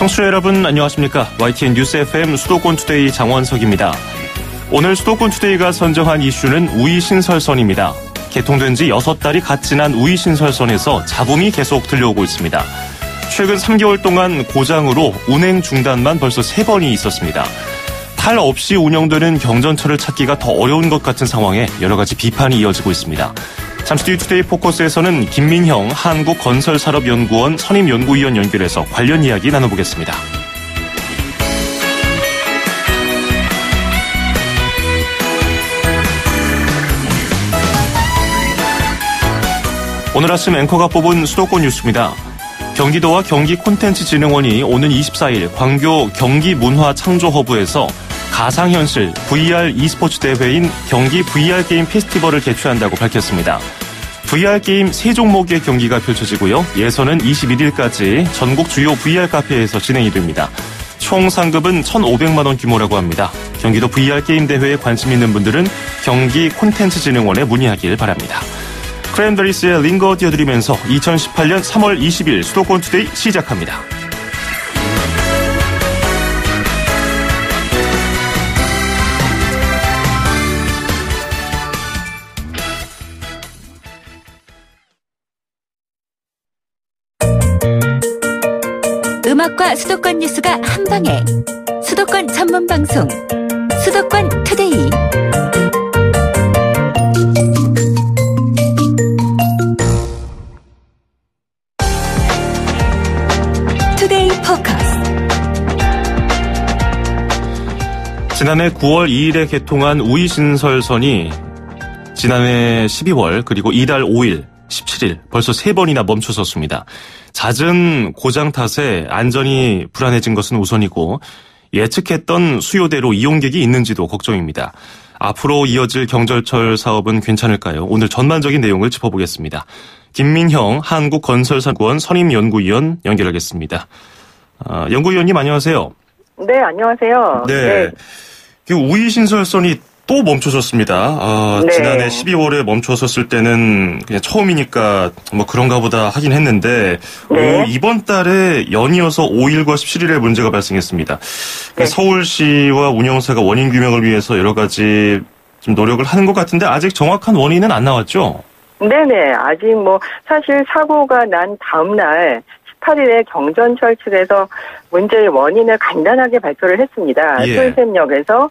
청취자 여러분 안녕하십니까. YTN 뉴스 FM 수도권 투데이 장원석입니다. 오늘 수도권 투데이가 선정한 이슈는 우이 신설선입니다. 개통된 지 6달이 갓 지난 우이 신설선에서 잡음이 계속 들려오고 있습니다. 최근 3개월 동안 고장으로 운행 중단만 벌써 3번이 있었습니다. 탈 없이 운영되는 경전철을 찾기가 더 어려운 것 같은 상황에 여러 가지 비판이 이어지고 있습니다. 잠시 뒤 투데이 포커스에서는 김민형 한국건설산업연구원 선임연구위원 연결해서 관련 이야기 나눠보겠습니다. 오늘 아침 앵커가 뽑은 수도권 뉴스입니다. 경기도와 경기콘텐츠진흥원이 오는 24일 광교 경기문화창조허브에서 가상현실 VR e스포츠 대회인 경기 VR 게임 페스티벌을 개최한다고 밝혔습니다. VR 게임 3종목의 경기가 펼쳐지고요. 예선은 21일까지 전국 주요 VR 카페에서 진행이 됩니다. 총 상금은 1,500만 원 규모라고 합니다. 경기도 VR 게임 대회에 관심 있는 분들은 경기콘텐츠진흥원에 문의하길 바랍니다. 크랜베리스의 링거 띄워드리면서 2018년 3월 20일 수도권 투데이 시작합니다. 음악과 수도권 뉴스가 한방에 수도권 전문 방송 수도권 투데이. 투데이 포커스. 지난해 9월 2일에 개통한 우이 신설선이 지난해 12월 그리고 이달 5일 17일 벌써 3번이나 멈춰섰습니다. 잦은 고장 탓에 안전이 불안해진 것은 우선이고 예측했던 수요대로 이용객이 있는지도 걱정입니다. 앞으로 이어질 경전철 사업은 괜찮을까요? 오늘 전반적인 내용을 짚어보겠습니다. 김민형 한국건설산업연구원 선임연구위원 연결하겠습니다. 연구위원님 안녕하세요. 네, 안녕하세요. 네. 우이 신설선이 또 멈춰졌습니다. 네. 지난해 12월에 멈춰섰을 때는 그냥 처음이니까 뭐 그런가 보다 하긴 했는데 네. 이번 달에 연이어서 5일과 17일에 문제가 발생했습니다. 네. 서울시와 운영사가 원인 규명을 위해서 여러 가지 좀 노력을 하는 것 같은데 아직 정확한 원인은 안 나왔죠? 네네. 아직 사실 사고가 난 다음 날 18일에 경전철 측에서 문제의 원인을 간단하게 발표를 했습니다. 예. 솔샘역에서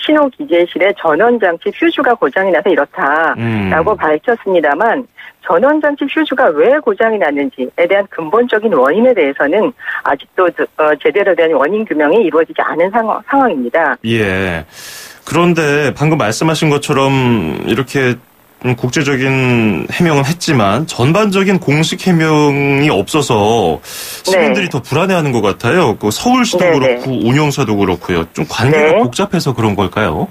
신호 기재실에 전원장치 퓨즈가 고장이 나서 이렇다라고 밝혔습니다만 전원장치 퓨즈가 왜 고장이 났는지에 대한 근본적인 원인에 대해서는 아직도 제대로 된 원인 규명이 이루어지지 않은 상황입니다. 예. 그런데 방금 말씀하신 것처럼 이렇게 국제적인 해명은 했지만 전반적인 공식 해명이 없어서 시민들이 네. 더 불안해하는 것 같아요. 서울시도 네네. 그렇고 운영사도 그렇고요. 좀 관계가 네. 복잡해서 그런 걸까요?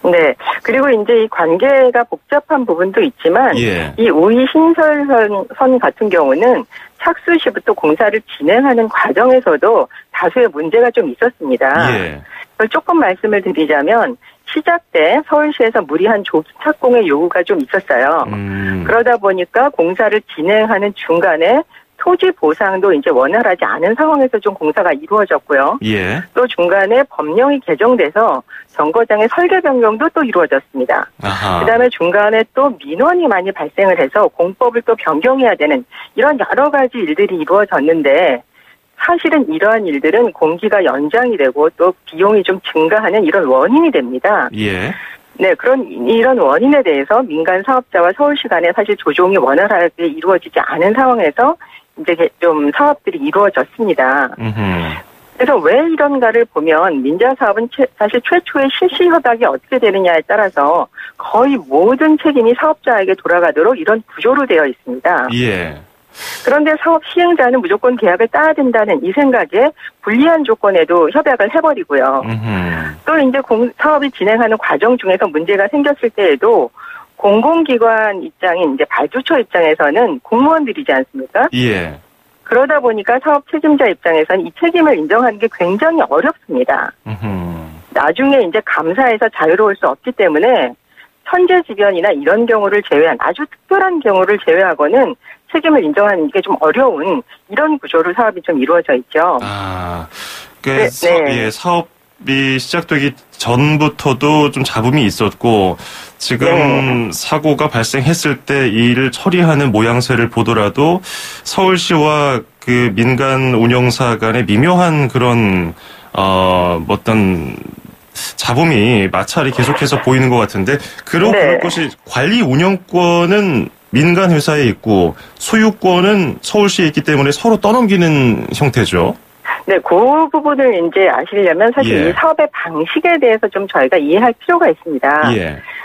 네. 그리고 이제 이 관계가 복잡한 부분도 있지만 예. 이 우이 신설선 같은 경우는 착수 시부터 공사를 진행하는 과정에서도 다수의 문제가 좀 있었습니다. 예. 조금 말씀을 드리자면 시작 때 서울시에서 무리한 조기 착공의 요구가 좀 있었어요. 그러다 보니까 공사를 진행하는 중간에 토지 보상도 이제 원활하지 않은 상황에서 좀 공사가 이루어졌고요. 예. 또 중간에 법령이 개정돼서 정거장의 설계 변경도 또 이루어졌습니다. 아하. 그다음에 중간에 또 민원이 많이 발생을 해서 공법을 또 변경해야 되는 이런 여러 가지 일들이 이루어졌는데 사실은 이러한 일들은 공기가 연장이 되고 또 비용이 좀 증가하는 이런 원인이 됩니다. 예. 네, 이런 원인에 대해서 민간 사업자와 서울시 간에 사실 조정이 원활하게 이루어지지 않은 상황에서 이제 좀 사업들이 이루어졌습니다. 그래서 왜 이런가를 보면 민자 사업은 사실 최초의 실시 협약이 어떻게 되느냐에 따라서 거의 모든 책임이 사업자에게 돌아가도록 이런 구조로 되어 있습니다. 예. 그런데 사업 시행자는 무조건 계약을 따야 된다는 이 생각에 불리한 조건에도 협약을 해버리고요. 또 이제 사업이 진행하는 과정 중에서 문제가 생겼을 때에도 공공기관 입장인 이제 발주처 입장에서는 공무원들이지 않습니까? 예. 그러다 보니까 사업 책임자 입장에서는 이 책임을 인정하는 게 굉장히 어렵습니다. 나중에 이제 감사에서 자유로울 수 없기 때문에 천재지변이나 이런 경우를 제외한 아주 특별한 경우를 제외하고는 책임을 인정하는 게 좀 어려운 이런 구조로 사업이 좀 이루어져 있죠. 사업이 시작되기 전부터도 좀 잡음이 있었고 지금 사고가 발생했을 때 이 일을 처리하는 모양새를 보더라도 서울시와 그 민간 운영사 간의 미묘한 그런 어떤 잡음이 마찰이 계속해서 보이는 것 같은데 그럴 것이 관리 운영권은 민간 회사에 있고 소유권은 서울시에 있기 때문에 서로 떠넘기는 형태죠. 네, 그 부분을 이제 아시려면 사실 이 사업의 방식에 대해서 좀 저희가 이해할 필요가 있습니다.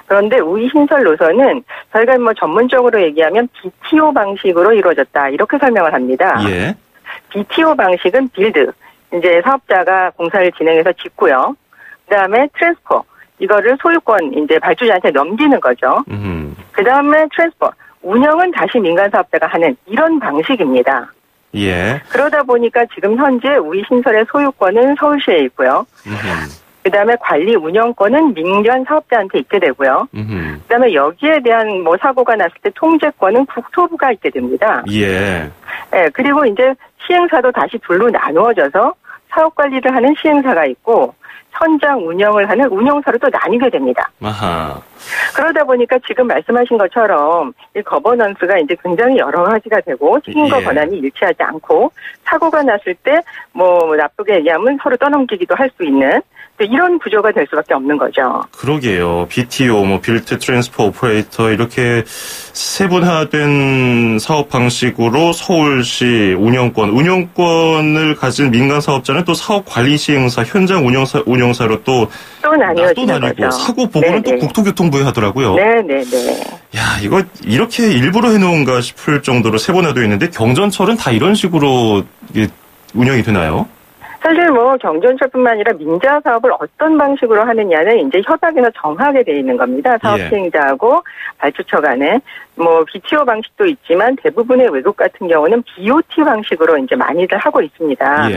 그런데 우이신설 노선은 저희가 뭐 전문적으로 얘기하면 BTO 방식으로 이루어졌다 이렇게 설명을 합니다. BTO 방식은 빌드, 이제 사업자가 공사를 진행해서 짓고요. 그다음에 트랜스퍼, 이거를 소유권 이제 발주자한테 넘기는 거죠. 그다음에 트랜스퍼, 운영은 다시 민간 사업자가 하는 이런 방식입니다. 그러다 보니까 지금 현재 우이신설의 소유권은 서울시에 있고요. 그다음에 관리 운영권은 민간 사업자한테 있게 되고요. 그다음에 여기에 대한 뭐 사고가 났을 때 통제권은 국토부가 있게 됩니다. 그리고 이제 시행사도 다시 둘로 나누어져서 사업 관리를 하는 시행사가 있고 현장 운영을 하는 운영사로 또 나뉘게 됩니다. 그러다 보니까 지금 말씀하신 것처럼 이 거버넌스가 이제 굉장히 여러 가지가 되고 책임과 권한이 일치하지 않고 사고가 났을 때 뭐 나쁘게 얘기하면 서로 떠넘기기도 할 수 있는 이런 구조가 될 수밖에 없는 거죠. 그러게요. BTO, 뭐 빌트 트랜스퍼 오퍼레이터 이렇게 세분화된 사업 방식으로 서울시 운영권을 가진 민간 사업자는 또 사업 관리 시행사, 현장 운영사로 또 나뉘어지는 거죠. 사고 보고는 또 국토교통부에 하더라고요. 야, 이거 이렇게 일부러 해놓은가 싶을 정도로 세분화되어 있는데 경전철은 다 이런 식으로 운영이 되나요? 사실 뭐 경전철뿐만 아니라 민자 사업을 어떤 방식으로 하느냐는 이제 협약에서 정하게 돼 있는 겁니다. 사업 시행자하고 발주처 간에 뭐 BTO 방식도 있지만 대부분의 외국 같은 경우는 BOT 방식으로 이제 많이들 하고 있습니다.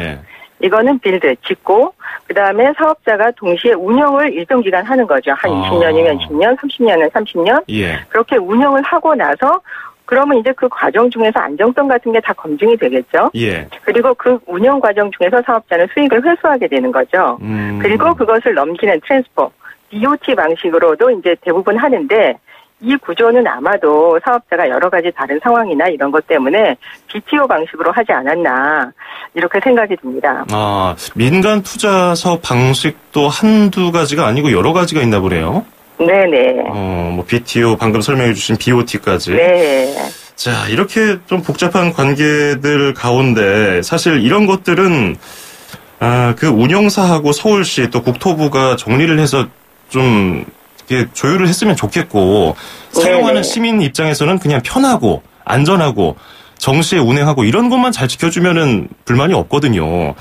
이거는 빌드, 짓고 그다음에 사업자가 동시에 운영을 일정 기간 하는 거죠. 한 20년이면 20년, 30년은 30년. 그렇게 운영을 하고 나서 그러면 이제 그 과정 중에서 안정성 같은 게 다 검증이 되겠죠. 그리고 그 운영 과정 중에서 사업자는 수익을 회수하게 되는 거죠. 그리고 그것을 넘기는 트랜스퍼, BOT 방식으로도 이제 대부분 하는데 이 구조는 아마도 사업자가 여러 가지 다른 상황이나 이런 것 때문에 BTO 방식으로 하지 않았나 이렇게 생각이 듭니다. 민간 투자 사업 방식도 한두 가지가 아니고 여러 가지가 있나 보네요. 뭐 BTO 방금 설명해 주신 BOT까지. 자, 이렇게 좀 복잡한 관계들 가운데 사실 이런 것들은 그 운영사하고 서울시 또 국토부가 정리를 해서 좀 이렇게 조율을 했으면 좋겠고 사용하는 시민 입장에서는 그냥 편하고 안전하고 정시에 운행하고 이런 것만 잘 지켜주면은 불만이 없거든요.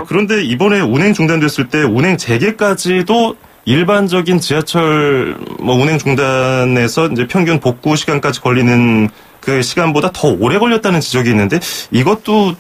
그런데 이번에 운행 중단됐을 때 운행 재개까지도 일반적인 지하철 운행 중단에서 이제 평균 복구 시간까지 걸리는 그 시간보다 더 오래 걸렸다는 지적이 있는데 이것도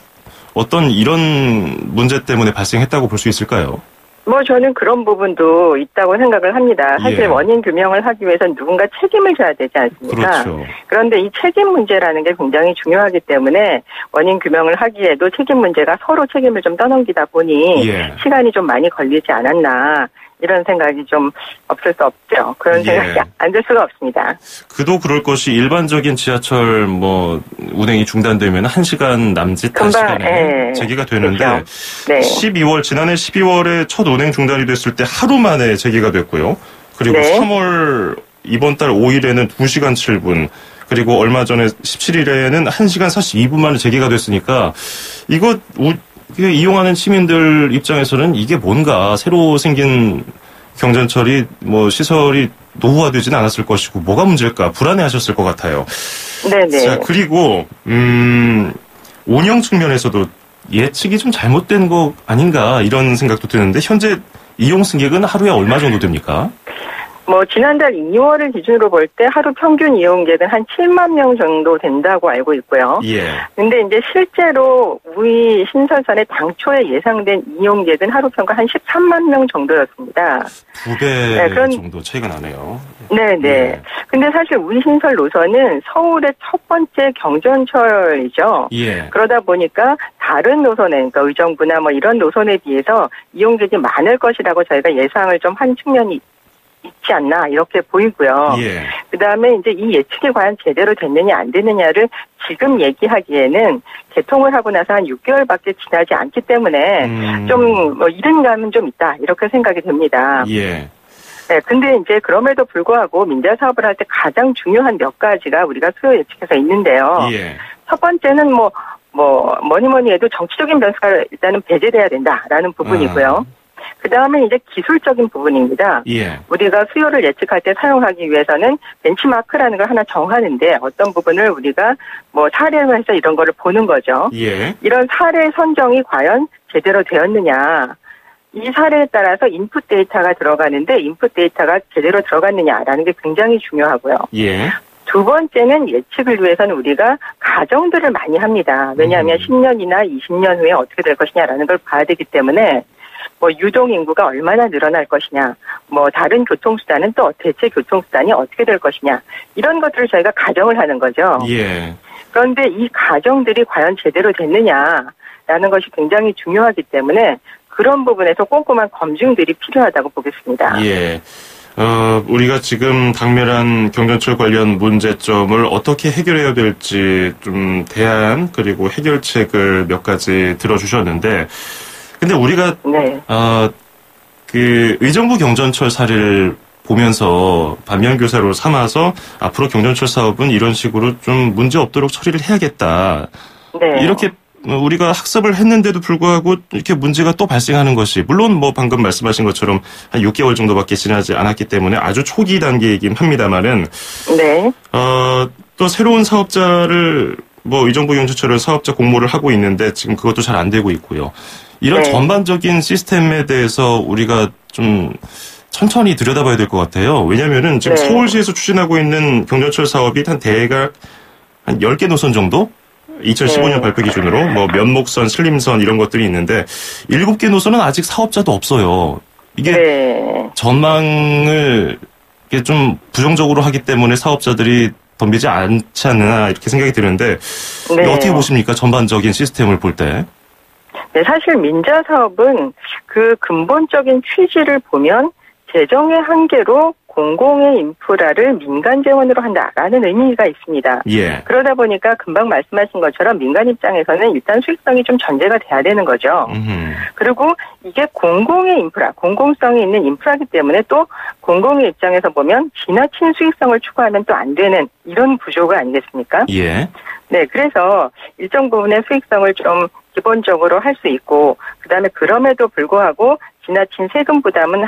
어떤 이런 문제 때문에 발생했다고 볼 수 있을까요? 뭐 저는 그런 부분도 있다고 생각을 합니다. 사실 원인 규명을 하기 위해서는 누군가 책임을 져야 되지 않습니까? 그런데 이 책임 문제라는 게 굉장히 중요하기 때문에 원인 규명을 하기에도 책임 문제가 서로 책임을 좀 떠넘기다 보니 시간이 좀 많이 걸리지 않았나. 이런 생각이 좀 없을 수 없죠. 그런 생각이 안 들 수가 없습니다. 그도 그럴 것이 일반적인 지하철 운행이 중단되면 1시간 남짓 시간에 재개가 되는데 지난해 12월에 첫 운행 중단이 됐을 때 하루 만에 재개가 됐고요. 그리고 3월 이번 달 5일에는 2시간 7분 그리고 얼마 전에 17일에는 1시간 42분 만에 재개가 됐으니까 이거 이용하는 시민들 입장에서는 이게 뭔가 새로 생긴 경전철이 시설이 노후화되지는 않았을 것이고 뭐가 문제일까 불안해하셨을 것 같아요. 자, 그리고 운영 측면에서도 예측이 좀 잘못된 거 아닌가 이런 생각도 드는데 현재 이용 승객은 하루에 얼마 정도 됩니까? 지난달 2월을 기준으로 볼 때 하루 평균 이용객은 한 7만 명 정도 된다고 알고 있고요. 예. 근데 이제 실제로 우리 신설선의 당초에 예상된 이용객은 하루 평균 한 13만 명 정도였습니다. 2배 정도 차이가 나네요. 네네. 예. 근데 사실 우리 신설 노선은 서울의 첫 번째 경전철이죠. 예. 그러다 보니까 다른 노선에, 그러니까 의정부나 이런 노선에 비해서 이용객이 많을 것이라고 저희가 예상을 좀 한 측면이 있지 않나 이렇게 보이고요. 예. 그다음에 이제 이 예측이 과연 제대로 됐느냐 안 됐느냐를 지금 얘기하기에는 개통을 하고 나서 한 6개월밖에 지나지 않기 때문에 좀 이른 감은 좀 있다 이렇게 생각이 됩니다. 예. 네, 근데 이제 그럼에도 불구하고 민자 사업을 할 때 가장 중요한 몇 가지가 우리가 수요 예측에서 있는데요. 예. 첫 번째는 뭐니 해도 정치적인 변수가 일단은 배제돼야 된다라는 부분이고요. 그 다음에 이제 기술적인 부분입니다. 예. 우리가 수요를 예측할 때 사용하기 위해서는 벤치마크라는 걸 하나 정하는데 어떤 부분을 우리가 사례로 해서 이런 거를 보는 거죠. 예. 이런 사례 선정이 과연 제대로 되었느냐. 이 사례에 따라서 인풋 데이터가 들어가는데 인풋 데이터가 제대로 들어갔느냐라는 게 굉장히 중요하고요. 예. 두 번째는 예측을 위해서는 우리가 가정들을 많이 합니다. 왜냐하면 10년이나 20년 후에 어떻게 될 것이냐라는 걸 봐야 되기 때문에 유동 인구가 얼마나 늘어날 것이냐, 다른 교통수단은 또 대체 교통수단이 어떻게 될 것이냐, 이런 것들을 저희가 가정을 하는 거죠. 예. 그런데 이 가정들이 과연 제대로 됐느냐라는 것이 굉장히 중요하기 때문에 그런 부분에서 꼼꼼한 검증들이 필요하다고 보겠습니다. 예. 우리가 지금 당면한 경전철 관련 문제점을 어떻게 해결해야 될지 좀 대안 그리고 해결책을 몇 가지 들어주셨는데, 근데 우리가 네. 그 의정부 경전철 사례를 보면서 반면교사로 삼아서 앞으로 경전철 사업은 이런 식으로 좀 문제 없도록 처리를 해야겠다. 네. 이렇게 우리가 학습을 했는데도 불구하고 이렇게 문제가 또 발생하는 것이, 물론 방금 말씀하신 것처럼 한 6개월 정도밖에 지나지 않았기 때문에 아주 초기 단계이긴 합니다만은, 네. 또 새로운 사업자를 의정부 경전철을 사업자 공모를 하고 있는데 지금 그것도 잘 안 되고 있고요. 이런 네. 전반적인 시스템에 대해서 우리가 좀 천천히 들여다봐야 될 것 같아요. 왜냐면은 지금 네. 서울시에서 추진하고 있는 경전철 사업이 대략 한 10개 노선 정도? 2015년 네. 발표 기준으로 면목선, 신림선 이런 것들이 있는데 7개 노선은 아직 사업자도 없어요. 이게 네. 전망을 이게 좀 부정적으로 하기 때문에 사업자들이 덤비지 않지 않나 이렇게 생각이 드는데, 네. 어떻게 보십니까? 전반적인 시스템을 볼 때. 네, 사실 민자 사업은 그 근본적인 취지를 보면 재정의 한계로 공공의 인프라를 민간 재원으로 한다라는 의미가 있습니다. 예. 그러다 보니까 금방 말씀하신 것처럼 민간 입장에서는 일단 수익성이 좀 전제가 돼야 되는 거죠. 그리고 이게 공공의 인프라, 공공성이 있는 인프라이기 때문에 또 공공의 입장에서 보면 지나친 수익성을 추구하면 또 안 되는 이런 구조가 아니겠습니까? 예. 네, 그래서 일정 부분의 수익성을 좀 기본적으로 할 수 있고, 그다음에 그럼에도 불구하고 지나친 세금 부담은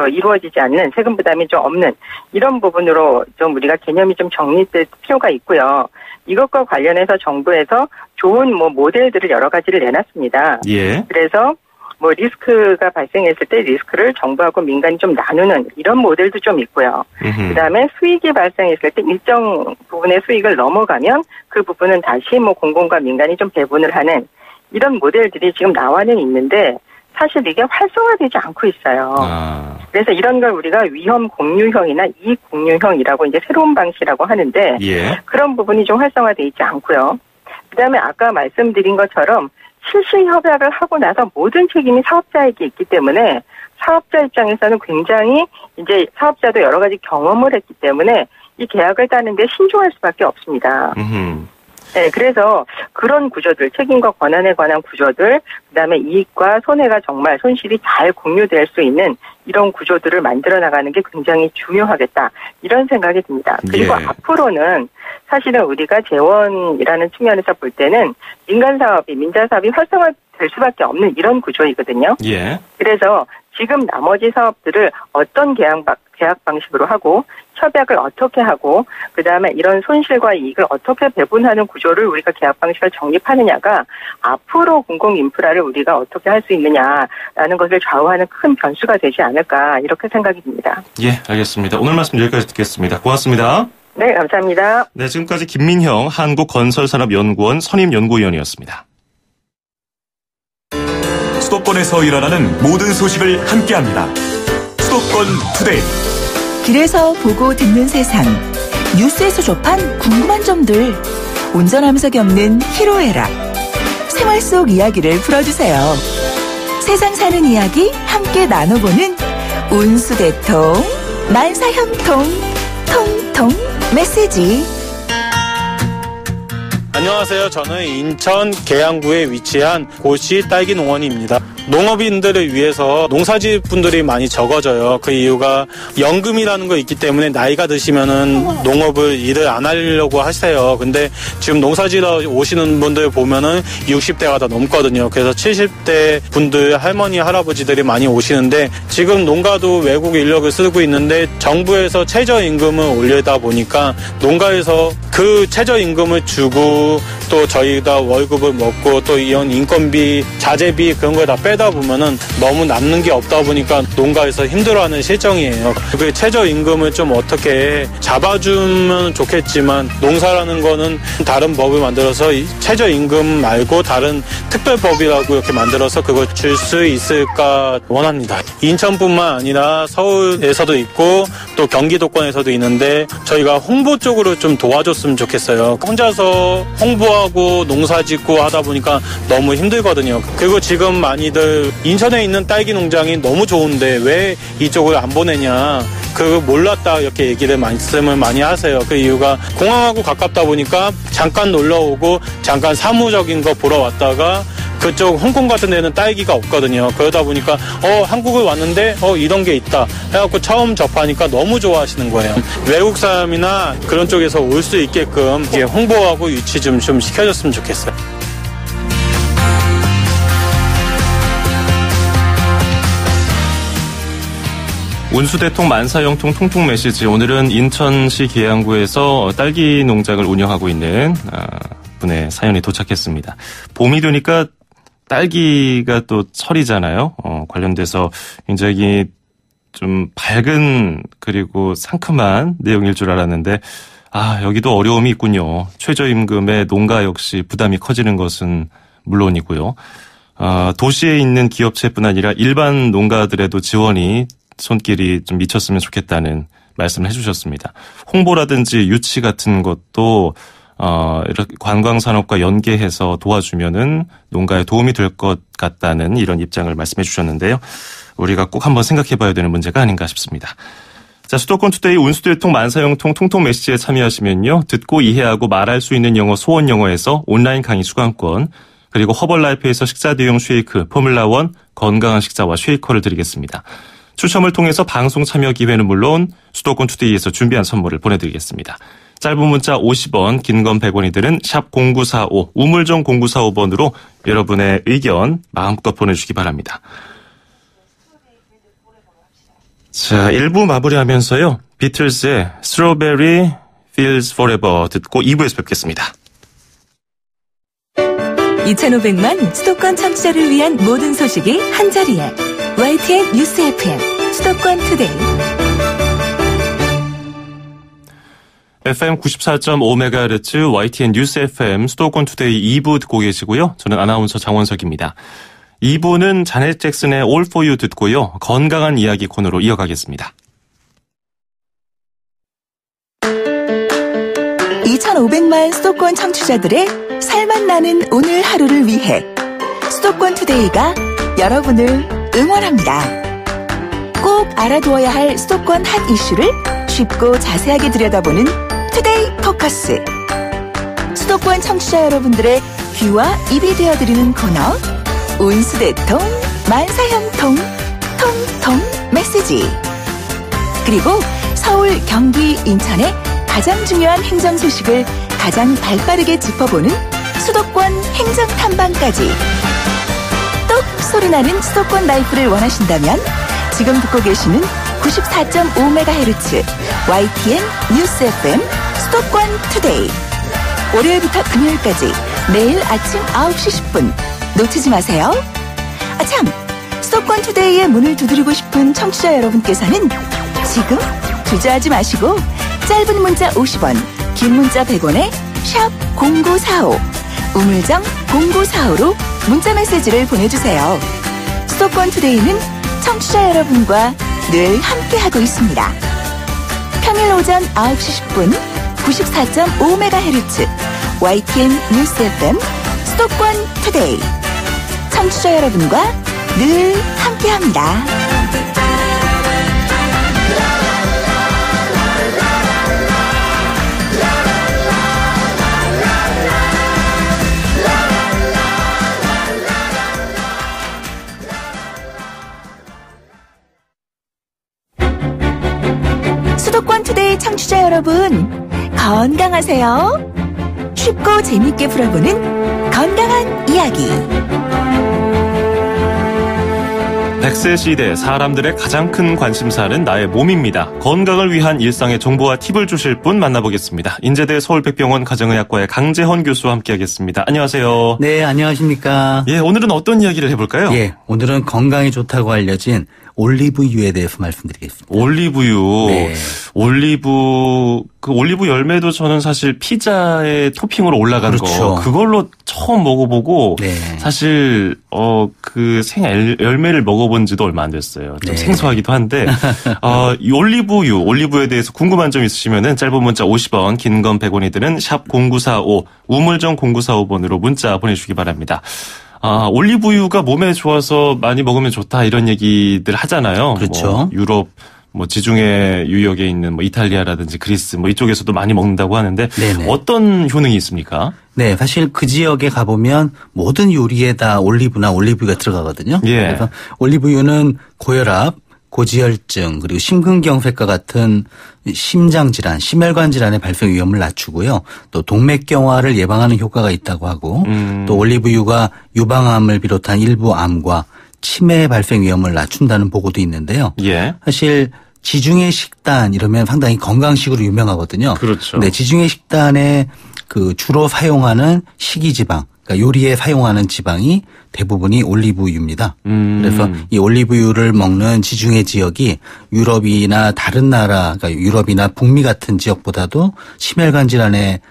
이루어지지 않는, 세금 부담이 좀 없는 이런 부분으로 좀 우리가 개념이 좀 정립될 필요가 있고요. 이것과 관련해서 정부에서 좋은 모델들을 여러 가지를 내놨습니다. 예. 그래서 리스크가 발생했을 때 리스크를 정부하고 민간이 좀 나누는 이런 모델도 좀 있고요. 그다음에 수익이 발생했을 때 일정 부분의 수익을 넘어가면 그 부분은 다시 공공과 민간이 좀 배분을 하는 이런 모델들이 지금 나와는 있는데 사실 이게 활성화되지 않고 있어요. 그래서 이런 걸 우리가 위험 공유형이나 이익 공유형이라고 이제 새로운 방식이라고 하는데, 예. 그런 부분이 좀 활성화되어 있지 않고요. 그다음에 아까 말씀드린 것처럼 실시 협약을 하고 나서 모든 책임이 사업자에게 있기 때문에 사업자 입장에서는 굉장히 이제 사업자도 여러 가지 경험을 했기 때문에 이 계약을 따는데 신중할 수밖에 없습니다. 네, 그래서 그런 구조들, 책임과 권한에 관한 구조들, 그다음에 이익과 손해가 정말 손실이 잘 공유될 수 있는 이런 구조들을 만들어 나가는 게 굉장히 중요하겠다, 이런 생각이 듭니다. 그리고 예. 앞으로는 사실은 우리가 재원이라는 측면에서 볼 때는 민간 사업이, 민자 사업이 활성화될 수밖에 없는 이런 구조이거든요. 예. 그래서 지금 나머지 사업들을 어떤 계약 방식으로 하고 협약을 어떻게 하고 그다음에 이런 손실과 이익을 어떻게 배분하는 구조를 우리가 계약 방식을 정립하느냐가 앞으로 공공인프라를 우리가 어떻게 할 수 있느냐라는 것을 좌우하는 큰 변수가 되지 않을까 이렇게 생각이 듭니다. 예, 알겠습니다. 오늘 말씀 여기까지 듣겠습니다. 고맙습니다. 네, 감사합니다. 네, 지금까지 김민형 한국건설산업연구원 선임연구위원이었습니다. 수도권에서 일어나는 모든 소식을 함께합니다. 수도권 투데이. 길에서 보고 듣는 세상, 뉴스에서 접한 궁금한 점들, 운전하면서 겪는 희로애락, 생활 속 이야기를 풀어주세요. 세상 사는 이야기 함께 나눠보는 운수대통, 만사형통, 통통 메시지. 안녕하세요. 저는 인천 계양구에 위치한 고시 딸기 농원입니다. 농업인들을 위해서 농사짓 분들이 많이 적어져요. 그 이유가 연금이라는 거 있기 때문에 나이가 드시면은 농업을 일을 안 하려고 하세요. 근데 지금 농사지러 오시는 분들 보면은 60대가 다 넘거든요. 그래서 70대 분들 할머니 할아버지들이 많이 오시는데 지금 농가도 외국 인력을 쓰고 있는데 정부에서 최저임금을 올리다 보니까 농가에서 그 최저임금을 주고 또 저희가 월급을 먹고 또 이런 인건비, 자재비 그런 걸 다 빼다 보면은 너무 남는 게 없다 보니까 농가에서 힘들어하는 실정이에요. 그 최저임금을 좀 어떻게 잡아주면 좋겠지만 농사라는 거는 다른 법을 만들어서 최저임금 말고 다른 특별법이라고 이렇게 만들어서 그걸 줄 수 있을까 원합니다. 인천뿐만 아니라 서울에서도 있고 또 경기도권에서도 있는데 저희가 홍보 쪽으로 좀 도와줬으면 좋겠어요. 혼자서 홍보하고 농사 짓고 하다 보니까 너무 힘들거든요. 그리고 지금 많이들 인천에 있는 딸기 농장이 너무 좋은데 왜 이쪽을 안 보내냐 그거 몰랐다 이렇게 말씀을 많이 하세요. 그 이유가 공항하고 가깝다 보니까 잠깐 놀러오고 잠깐 사무적인 거 보러 왔다가 그쪽 홍콩 같은 데는 딸기가 없거든요. 그러다 보니까 한국을 왔는데 이런 게 있다 해갖고 처음 접하니까 너무 좋아하시는 거예요. 외국 사람이나 그런 쪽에서 올 수 있게끔 이게 홍보하고 유치 좀 시켜줬으면 좋겠어요. 운수대통 만사형통 통통 메시지. 오늘은 인천시 계양구에서 딸기 농장을 운영하고 있는 분의 사연이 도착했습니다. 봄이 되니까 딸기가 또 철이잖아요. 관련돼서 굉장히 좀 밝은 그리고 상큼한 내용일 줄 알았는데 여기도 어려움이 있군요. 최저임금에 농가 역시 부담이 커지는 것은 물론이고요. 도시에 있는 기업체뿐 아니라 일반 농가들에도 지원이 손길이 좀 미쳤으면 좋겠다는 말씀을 해주셨습니다. 홍보라든지 유치 같은 것도 이렇게 관광산업과 연계해서 도와주면은 농가에 도움이 될 것 같다는 이런 입장을 말씀해 주셨는데요. 우리가 꼭 한번 생각해 봐야 되는 문제가 아닌가 싶습니다. 자, 수도권 투데이 운수대통 만사형통 통통 메시지에 참여하시면요. 듣고 이해하고 말할 수 있는 영어 소원 영어에서 온라인 강의 수강권, 그리고 허벌라이프에서 식사 대용 쉐이크, 포뮬라1 건강한 식사와 쉐이커를 드리겠습니다. 추첨을 통해서 방송 참여 기회는 물론 수도권 투데이에서 준비한 선물을 보내드리겠습니다. 짧은 문자 50원, 긴 건 100원이 드는 샵 0945, 우물정 0945번으로 여러분의 의견 마음껏 보내주시기 바랍니다. 자, 1부 마무리하면서요. 비틀즈의 Strawberry Fields Forever 듣고 2부에서 뵙겠습니다. 2,500만 수도권 청취자를 위한 모든 소식이 한자리에 YTN 뉴스 FM 수도권 투데이. FM 94.5MHz YTN 뉴스 FM 수도권 투데이 2부 듣고 계시고요. 저는 아나운서 장원석입니다. 2부는 자넷 잭슨의 All For You 듣고요. 건강한 이야기 코너로 이어가겠습니다. 2,500만 수도권 청취자들의 살맛 나는 오늘 하루를 위해 수도권 투데이가 여러분을 응원합니다. 꼭 알아두어야 할 수도권 핫 이슈를 쉽고 자세하게 들여다보는 투데이 포커스. 수도권 청취자 여러분들의 귀와 입이 되어드리는 코너 운수대통 만사형통 통통 메시지. 그리고 서울, 경기, 인천의 가장 중요한 행정 소식을 가장 발빠르게 짚어보는 수도권 행정 탐방까지. 똑 소리나는 수도권 라이프를 원하신다면 지금 듣고 계시는 94.5MHz YTN 뉴스 FM 수도권 투데이. 월요일부터 금요일까지 매일 아침 9시 10분 놓치지 마세요. 참, 수도권 투데이의 문을 두드리고 싶은 청취자 여러분께서는 지금 주저하지 마시고 짧은 문자 50원, 긴 문자 100원에 샵 0945, 우물정 0945로 문자 메시지를 보내주세요. 수도권 투데이는 청취자 여러분과 늘 함께하고 있습니다. 평일 오전 9시 10분 94.5MHz YTN 뉴스 FM 수도권 투데이. 청취자 여러분과 늘 함께합니다. 수도권 투데이 청취자 여러분, 건강하세요. 쉽고 재밌게 풀어보는 건강한 이야기. 100세 시대 사람들의 가장 큰 관심사는 나의 몸입니다. 건강을 위한 일상의 정보와 팁을 주실 분 만나보겠습니다. 인제대 서울백병원 가정의학과의 강재헌 교수와 함께하겠습니다. 안녕하세요. 네, 안녕하십니까. 예, 오늘은 어떤 이야기를 해볼까요? 예, 오늘은 건강에 좋다고 알려진 올리브유에 대해서 말씀드리겠습니다. 올리브유. 네. 올리브 열매도 저는 사실 피자에 토핑으로 올라간 그렇죠. 거 그걸로 처음 먹어보고 네. 사실 그 열매를 먹어본 지도 얼마 안 됐어요. 좀 네. 생소하기도 한데 이 올리브유에 대해서 궁금한 점 있으시면은 짧은 문자 50원, 긴 건 100원이 드는 샵 0945 우물정 0945번으로 문자 보내주시기 바랍니다. 올리브유가 몸에 좋아서 많이 먹으면 좋다 이런 얘기들 하잖아요. 그렇죠. 유럽 지중해 유역에 있는 이탈리아라든지 그리스 이쪽에서도 많이 먹는다고 하는데 네네. 어떤 효능이 있습니까? 네, 사실 그 지역에 가보면 모든 요리에 다 올리브나 올리브유가 들어가거든요. 예. 그래서 올리브유는 고혈압, 고지혈증, 그리고 심근경색과 같은 심장질환, 심혈관 질환의 발생 위험을 낮추고요. 또 동맥경화를 예방하는 효과가 있다고 하고 또 올리브유가 유방암을 비롯한 일부 암과 치매 발생 위험을 낮춘다는 보고도 있는데요. 예. 사실 지중해 식단 이러면 상당히 건강식으로 유명하거든요. 그렇죠. 네, 지중해 식단에 그 주로 사용하는 식이지방, 그러니까 요리에 사용하는 지방이 대부분이 올리브유입니다. 그래서 이 올리브유를 먹는 지중해 지역이 유럽이나 다른 나라, 그러니까 유럽이나 북미 같은 지역보다도 심혈관 질환의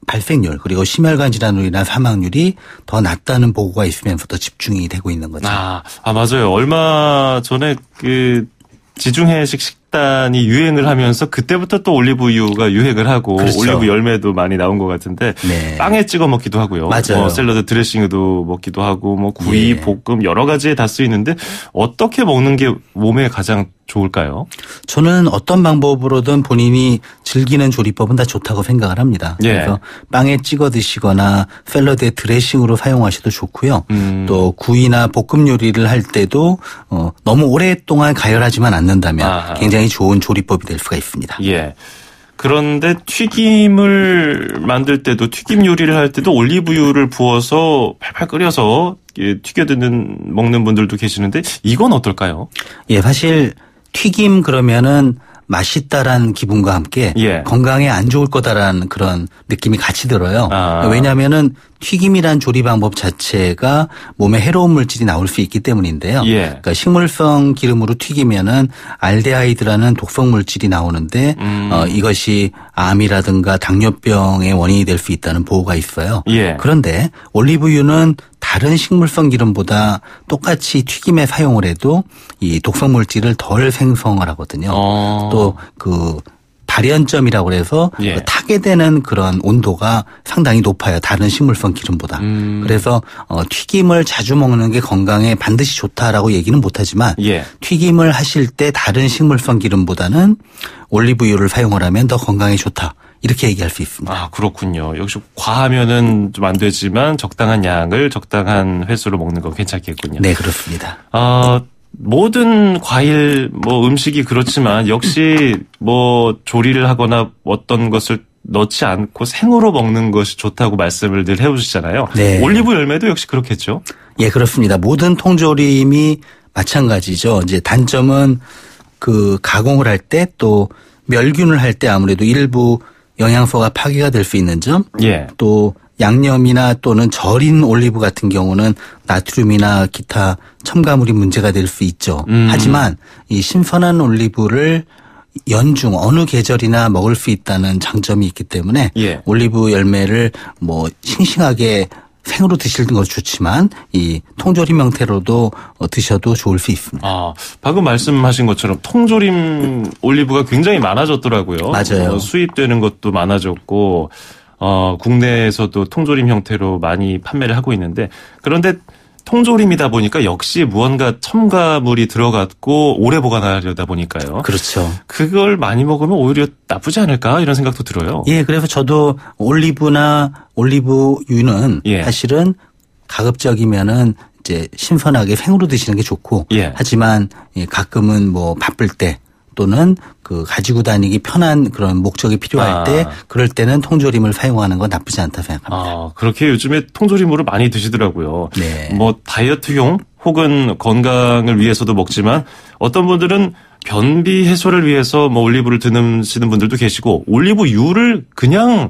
발생률 그리고 심혈관 질환으로 인한 사망률이 더 낮다는 보고가 있으면서 더 집중이 되고 있는 거죠. 맞아요. 얼마 전에 그 지중해식 식단이 유행을 하면서 그때부터 또 올리브유가 유행을 하고 그렇죠. 올리브 열매도 많이 나온 것 같은데 네. 빵에 찍어 먹기도 하고요. 맞아요. 샐러드 드레싱도 먹기도 하고 구이, 예. 볶음 여러 가지에 다 쓰이는데 어떻게 먹는 게 몸에 가장 좋을까요? 저는 어떤 방법으로든 본인이 즐기는 조리법은 다 좋다고 생각을 합니다. 예. 그래서 빵에 찍어 드시거나 샐러드에 드레싱으로 사용하셔도 좋고요. 또 구이나 볶음 요리를 할 때도 너무 오랫동안 가열하지만 않는다면 굉장히 좋은 조리법이 될 수가 있습니다. 예. 그런데 튀김을 만들 때도 튀김 요리를 할 때도 올리브유를 부어서 팔팔 끓여서 먹는 분들도 계시는데 이건 어떨까요? 예, 사실 튀김 그러면은 맛있다라는 기분과 함께 예. 건강에 안 좋을 거다라는 그런 느낌이 같이 들어요. 왜냐하면은 튀김이란 조리 방법 자체가 몸에 해로운 물질이 나올 수 있기 때문인데요. 예. 그러니까 식물성 기름으로 튀기면은 알데하이드라는 독성 물질이 나오는데 이것이 암이라든가 당뇨병의 원인이 될 수 있다는 보고가 있어요. 예. 그런데 올리브유는 다른 식물성 기름보다 똑같이 튀김에 사용을 해도 이 독성 물질을 덜 생성을 하거든요. 또 그 발연점이라고 해서 예. 타게 되는 그런 온도가 상당히 높아요. 다른 식물성 기름보다. 그래서 튀김을 자주 먹는 게 건강에 반드시 좋다라고 얘기는 못하지만 예. 튀김을 하실 때 다른 식물성 기름보다는 올리브유를 사용을 하면 더 건강에 좋다. 이렇게 얘기할 수 있습니다. 그렇군요. 역시 과하면은 좀 안 되지만 적당한 양을 적당한 횟수로 먹는 건 괜찮겠군요. 네, 그렇습니다. 모든 과일, 음식이 그렇지만 역시 조리를 하거나 어떤 것을 넣지 않고 생으로 먹는 것이 좋다고 말씀을 늘 해오시잖아요. 네. 올리브 열매도 역시 그렇겠죠? 예, 그렇습니다. 모든 통조림이 마찬가지죠. 이제 단점은 그 가공을 할 때 또 멸균을 할 때 아무래도 일부 영양소가 파괴가 될 수 있는 점. 예. 또 양념이나 또는 절인 올리브 같은 경우는 나트륨이나 기타 첨가물이 문제가 될 수 있죠. 하지만 이 신선한 올리브를 연중 어느 계절이나 먹을 수 있다는 장점이 있기 때문에 예. 올리브 열매를 뭐 싱싱하게 생으로 드시는 것도 좋지만 이 통조림 형태로도 드셔도 좋을 수 있습니다. 아, 방금 말씀하신 것처럼 통조림 올리브가 굉장히 많아졌더라고요. 맞아요. 수입되는 것도 많아졌고 국내에서도 통조림 형태로 많이 판매를 하고 있는데 그런데 통조림이다 보니까 역시 무언가 첨가물이 들어갔고 오래 보관하려다 보니까요. 그렇죠. 그걸 많이 먹으면 오히려 나쁘지 않을까 이런 생각도 들어요. 예, 그래서 저도 올리브나 올리브유는 예. 사실은 가급적이면은 이제 신선하게 생으로 드시는 게 좋고 예. 하지만 가끔은 뭐 바쁠 때 또는 그 가지고 다니기 편한 그런 목적이 필요할 때 그럴 때는 통조림을 사용하는 건 나쁘지 않다 생각합니다. 아, 그렇게 요즘에 통조림으로 많이 드시더라고요. 네. 뭐 다이어트용 혹은 건강을 위해서도 먹지만 어떤 분들은 변비 해소를 위해서 뭐 올리브를 드시는 분들도 계시고 올리브유를 그냥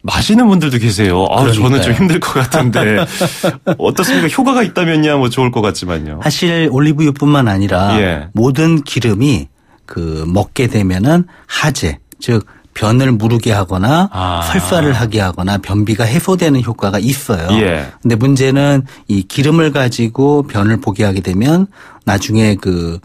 마시는 분들도 계세요. 아, 저는 좀 힘들 것 같은데 어떻습니까? 효과가 있다면야 뭐 좋을 것 같지만요. 사실 올리브유뿐만 아니라 예. 모든 기름이 그 먹게 되면은 하제 즉 변을 무르게 하거나 설사를 하게 하거나 변비가 해소되는 효과가 있어요. 예. 근데 문제는 이 기름을 가지고 변을 보게 하게 되면 나중에 그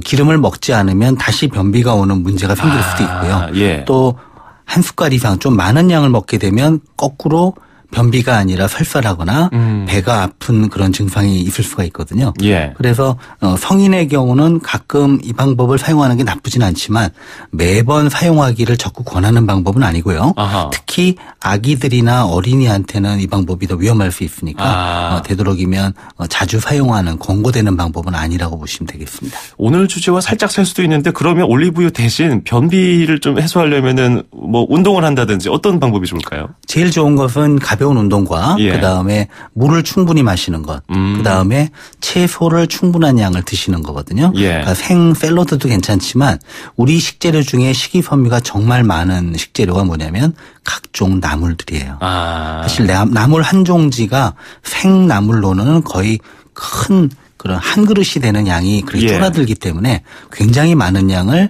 기름을 먹지 않으면 다시 변비가 오는 문제가 생길 수도 있고요. 예. 또 한 숟갈 이상 좀 많은 양을 먹게 되면 거꾸로 변비가 아니라 설사하거나 배가 아픈 그런 증상이 있을 수가 있거든요. 예. 그래서 성인의 경우는 가끔 이 방법을 사용하는 게 나쁘진 않지만 매번 사용하기를 적극 권하는 방법은 아니고요. 아하. 특히 아기들이나 어린이한테는 이 방법이 더 위험할 수 있으니까 되도록이면 자주 사용하는 권고되는 방법은 아니라고 보시면 되겠습니다. 오늘 주제와 살짝 살 수도 있는데 그러면 올리브유 대신 변비를 좀 해소하려면은 뭐 운동을 한다든지 어떤 방법이 좋을까요? 제일 좋은 것은 가벼운 운동과 예. 그다음에 물을 충분히 마시는 것, 그다음에 채소를 충분한 양을 드시는 거거든요. 예. 그러니까 생 샐러드도 괜찮지만 우리 식재료 중에 식이섬유가 정말 많은 식재료가 뭐냐면 각종 나물들이에요. 사실 나물 한 종지가 생나물로는 거의 큰 그런 한 그릇이 되는 양이 그렇게 줄어들기 때문에 굉장히 많은 양을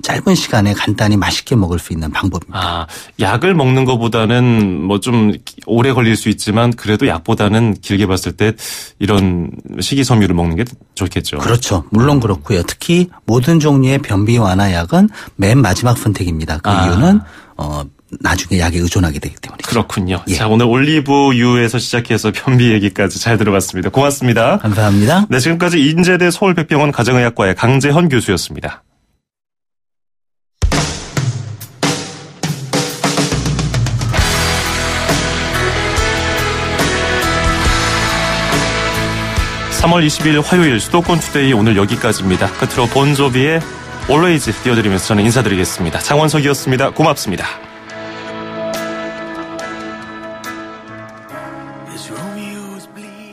짧은 시간에 간단히 맛있게 먹을 수 있는 방법입니다. 약을 먹는 것보다는 뭐 좀 오래 걸릴 수 있지만 그래도 약보다는 길게 봤을 때 이런 식이섬유를 먹는 게 좋겠죠. 그렇죠. 물론 그렇고요. 특히 모든 종류의 변비 완화 약은 맨 마지막 선택입니다. 그 이유는 나중에 약에 의존하게 되기 때문이죠. 그렇군요. 예. 자, 오늘 올리브유에서 시작해서 변비 얘기까지 잘 들어봤습니다. 고맙습니다. 감사합니다. 네, 지금까지 인제대 서울백병원 가정의학과의 강재헌 교수였습니다. (3월 20일) 화요일 수도권 투데이 오늘 여기까지입니다. 끝으로 본조비의 Always 띄워드리면서 저는 인사드리겠습니다. 장원석이었습니다. 고맙습니다. As Romeo's bleed.